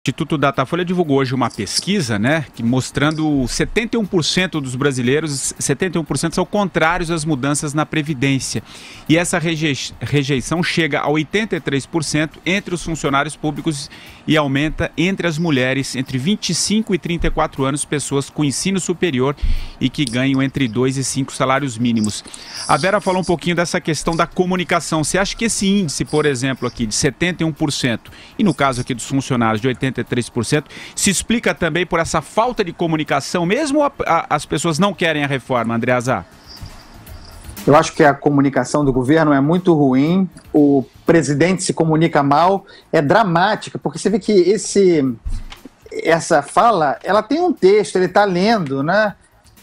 Instituto Datafolha divulgou hoje uma pesquisa, né, que mostrando 71% dos brasileiros, 71% são contrários às mudanças na Previdência. E essa rejeição chega a 83% entre os funcionários públicos e aumenta entre as mulheres entre 25 e 34 anos, pessoas com ensino superior e que ganham entre 2 e 5 salários mínimos. A Vera falou um pouquinho dessa questão da comunicação. Você acha que esse índice, por exemplo, aqui de 71%, e no caso aqui dos funcionários de 83%, se explica também por essa falta de comunicação, mesmo as pessoas não querem a reforma, Andreasa? Eu acho que a comunicação do governo é muito ruim, o presidente se comunica mal, é dramática, porque você vê que essa fala, ela tem um texto, ele está lendo, né?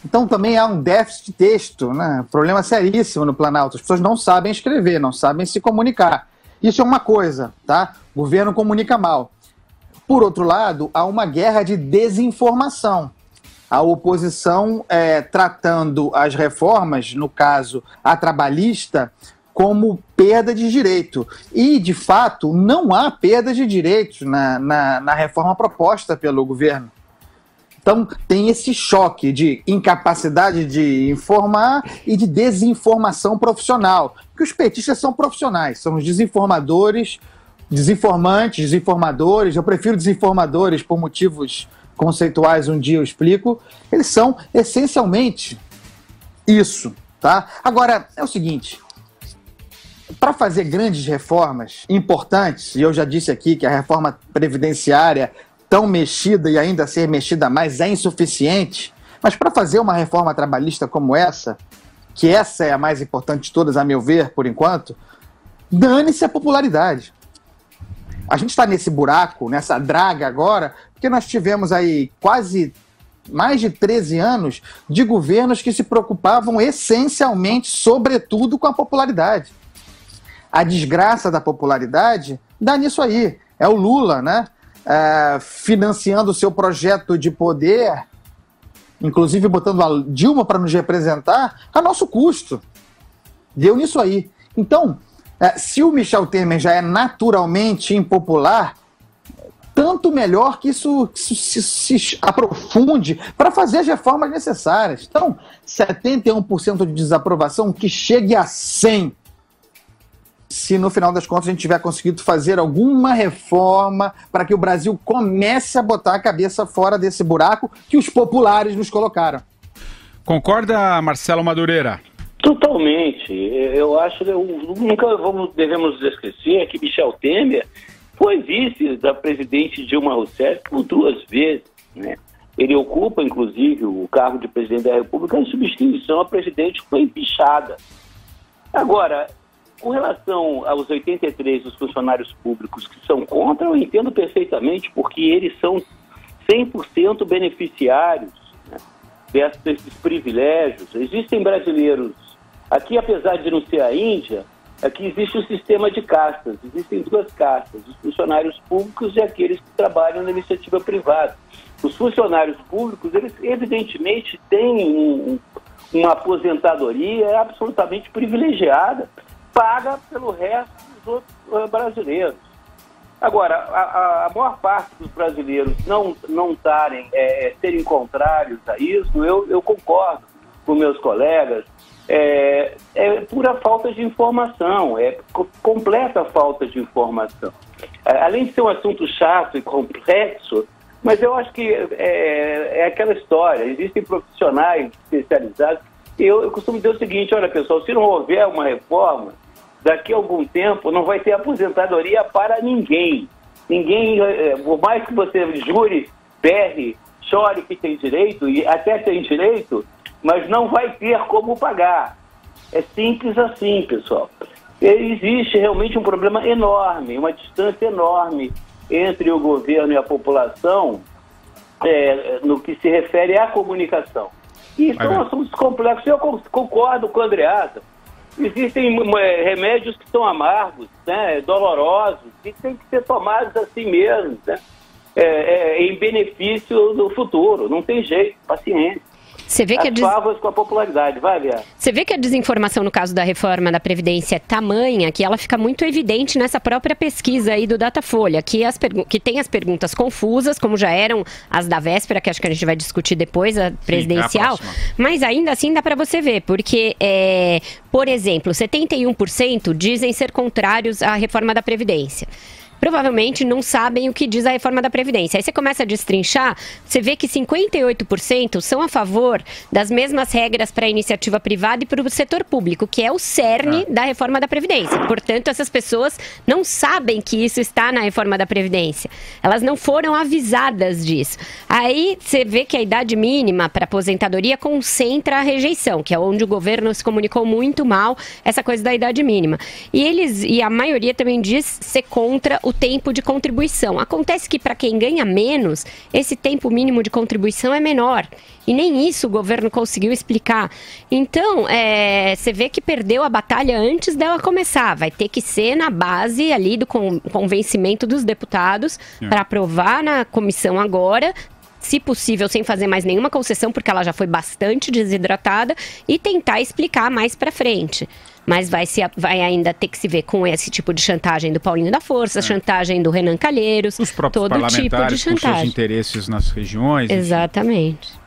Então também há um déficit de texto, né? Problema seríssimo no Planalto, as pessoas não sabem escrever, não sabem se comunicar. Isso é uma coisa, tá? O governo comunica mal. Por outro lado, há uma guerra de desinformação. A oposição tratando as reformas, no caso a trabalhista, como perda de direito. E, de fato, não há perda de direitos na reforma proposta pelo governo. Então, tem esse choque de incapacidade de informar e de desinformação profissional. Porque os petistas são profissionais, são os desinformadores, desinformadores, eu prefiro desinformadores por motivos conceituais, um dia eu explico, eles são essencialmente isso, tá? Agora, é o seguinte, para fazer grandes reformas importantes, e eu já disse aqui que a reforma previdenciária tão mexida e ainda ser mexida mais é insuficiente, mas para fazer uma reforma trabalhista como essa, que essa é a mais importante de todas, a meu ver, por enquanto, dane-se a popularidade. A gente está nesse buraco, nessa draga agora, porque nós tivemos aí quase mais de 13 anos de governos que se preocupavam essencialmente, sobretudo, com a popularidade. A desgraça da popularidade dá nisso aí. É o Lula, né? Financiando o seu projeto de poder, inclusive botando a Dilma para nos representar, a nosso custo. Deu nisso aí. Então, se o Michel Temer já é naturalmente impopular, tanto melhor que isso se aprofunde para fazer as reformas necessárias. Então, 71% de desaprovação, que chegue a 100%. Se no final das contas a gente tiver conseguido fazer alguma reforma para que o Brasil comece a botar a cabeça fora desse buraco que os populares nos colocaram. Concorda, Marcelo Madureira? Totalmente. Eu acho que nunca devemos esquecer que Michel Temer foi vice da presidente Dilma Rousseff por 2 vezes, né? Ele ocupa, inclusive, o cargo de presidente da República em substituição à presidente que foi empichada. Agora, com relação aos 83 dos funcionários públicos que são contra, eu entendo perfeitamente, porque eles são 100% beneficiários, né, desses privilégios. Existem brasileiros, aqui apesar de não ser a Índia, aqui existe um sistema de castas, existem 2 castas, os funcionários públicos e aqueles que trabalham na iniciativa privada. Os funcionários públicos, eles evidentemente têm uma aposentadoria absolutamente privilegiada, paga pelo resto dos outros brasileiros. Agora, a maior parte dos brasileiros não serem contrários a isso, eu concordo com meus colegas, é pura falta de informação, é completa falta de informação. Além de ser um assunto chato e complexo, mas eu acho que é aquela história, existem profissionais especializados, e eu costumo dizer o seguinte, olha pessoal, se não houver uma reforma, daqui a algum tempo não vai ter aposentadoria para ninguém. Ninguém, por mais que você jure, berre, chore que tem direito, e até tem direito, mas não vai ter como pagar. É simples assim, pessoal. Existe realmente um problema enorme, uma distância enorme entre o governo e a população no que se refere à comunicação. E são assuntos complexos. Eu concordo com o Andreasa. Existem remédios que são amargos, né, dolorosos, e têm que ser tomados assim mesmo, né, em benefício do futuro. Não tem jeito, paciência. Você vê que as favas com a popularidade. Vai, Lia. Você vê que a desinformação no caso da reforma da Previdência é tamanha que ela fica muito evidente nessa própria pesquisa aí do Datafolha, que tem as perguntas confusas, como já eram as da véspera, que acho que a gente vai discutir depois, a presidencial, mas ainda assim dá para você ver, porque, por exemplo, 71% dizem ser contrários à reforma da Previdência. Provavelmente não sabem o que diz a reforma da Previdência. Aí você começa a destrinchar, você vê que 58% são a favor das mesmas regras para a iniciativa privada e para o setor público, que é o cerne da reforma da Previdência. Portanto, essas pessoas não sabem que isso está na reforma da Previdência. Elas não foram avisadas disso. Aí você vê que a idade mínima para aposentadoria concentra a rejeição, que é onde o governo se comunicou muito mal, essa coisa da idade mínima. E a maioria também diz ser contra o tempo de contribuição. Acontece que para quem ganha menos, esse tempo mínimo de contribuição é menor. E nem isso o governo conseguiu explicar. Então, você vê que perdeu a batalha antes dela começar. Vai ter que ser na base ali do convencimento dos deputados para aprovar na comissão agora, se possível, sem fazer mais nenhuma concessão, porque ela já foi bastante desidratada, e tentar explicar mais para frente. Mas vai ainda ter que se ver com esse tipo de chantagem do Paulinho da Força, chantagem do Renan Calheiros, os próprios todo tipo de parlamentares com chantagem. seus interesses nas regiões. Exatamente.